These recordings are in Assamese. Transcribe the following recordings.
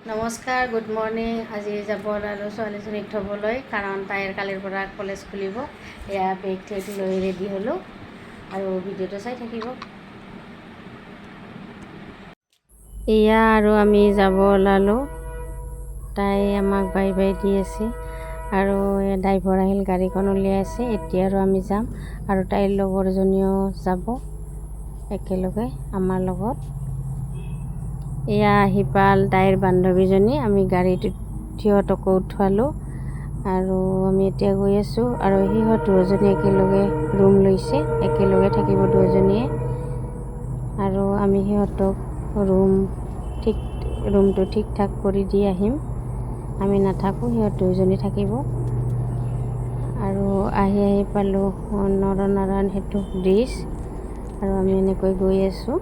নমস্কাৰ, গুড মৰ্ণিং। আজি যাব ওলালোঁ ছোৱালীজনীক থ'বলৈ, কাৰণ তাইৰ কালিৰ পৰা কলেজ খুলিব। এয়া বেগ ঠেগ লৈ ৰেডি হ'লোঁ আৰু ভিডিঅ'টো চাই থাকিব। এয়া আৰু আমি যাব ওলালোঁ। তাই আমাক বাই বাই দি আছে আৰু ড্ৰাইভাৰ আহিল, গাড়ীখন উলিয়াই আছে। এতিয়া আৰু আমি যাম আৰু তাইৰ লগৰজনীও যাব একেলগে আমাৰ লগত। এয়া আহি পাল তাইৰ বান্ধৱীজনী। আমি গাড়ীটোত সিহঁতকো উঠোৱালোঁ আৰু আমি এতিয়া গৈ আছোঁ। আৰু সিহঁত দুজনী একেলগে ৰুম লৈছে, একেলগে থাকিব দুজনীয়ে। আৰু আমি সিহঁতক ৰুমটো ঠিক ঠাক কৰি দি আহিম। আমি নাথাকোঁ, সিহঁত দুজনী থাকিব। আৰু আহি পালোঁ নৰনাৰায়ণ সেতু ব্ৰিজ আৰু আমি এনেকৈ গৈ আছোঁ।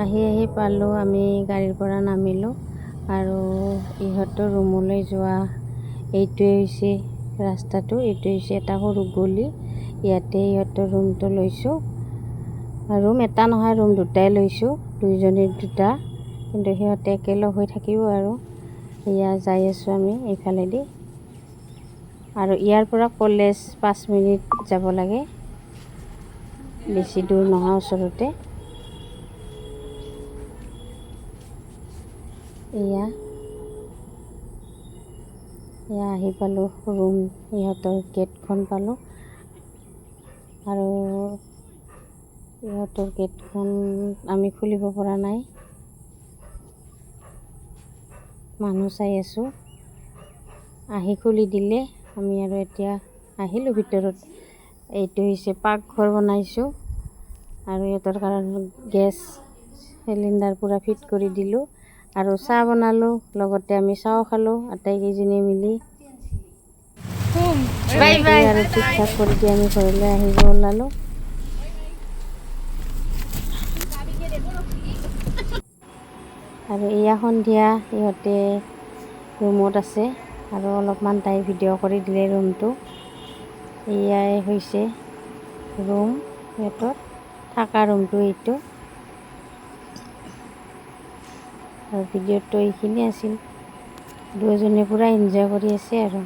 আহি পালোঁ, আমি গাড়ীৰ পৰা নামিলোঁ আৰু ইহঁতৰ ৰুমলৈ যোৱা এইটোৱে হৈছে ৰাস্তাটো। এইটো হৈছে এটা সৰু গলি। ইয়াতে ইহঁতৰ ৰুমটো লৈছোঁ। ৰুম এটা নহয়, ৰুম দুটাই লৈছোঁ, দুইজনীৰ দুটা, কিন্তু সিহঁতে একেলগ হৈ থাকিব। আৰু এয়া যাই আছোঁ আমি এইফালেদি। আৰু ইয়াৰ পৰা কলেজ 5 মিনিট যাব লাগে, বেছি দূৰ নহয়, ওচৰতে। এয়া আহি পালোঁ ৰুম, ইহঁতৰ গেটখন পালোঁ। আৰু ইহঁতৰ গেটখন আমি খুলিব পৰা নাই, মানুহ চাই আছোঁ। আহি খুলি দিলে, আমি আৰু এতিয়া আহিলোঁ ভিতৰত। এইটো হৈছে পাকঘৰ বনাইছোঁ আৰু ইহঁতৰ কাৰণে গেছ চিলিণ্ডাৰ পূৰা ফিট কৰি দিলোঁ আৰু চাহ বনালোঁ। লগতে আমি চাহও খালোঁ আটাইকেইজনী মিলি। আৰু ঠিক ঠাক কৰি দি আমি ঘৰলৈ আহিব ওলালোঁ। আৰু এয়া সন্ধিয়া, ইহঁতে ৰুমত আছে আৰু অলপমান তাই ভিডিঅ' কৰি দিলে ৰুমটো। এয়াই হৈছে ৰুম, সিহঁতৰ থকা ৰুমটো এইটো। আৰু ভিডিঅ'টো এইখিনি আছিল। দুয়োজনে পূৰা এনজয় কৰি আছে আৰু।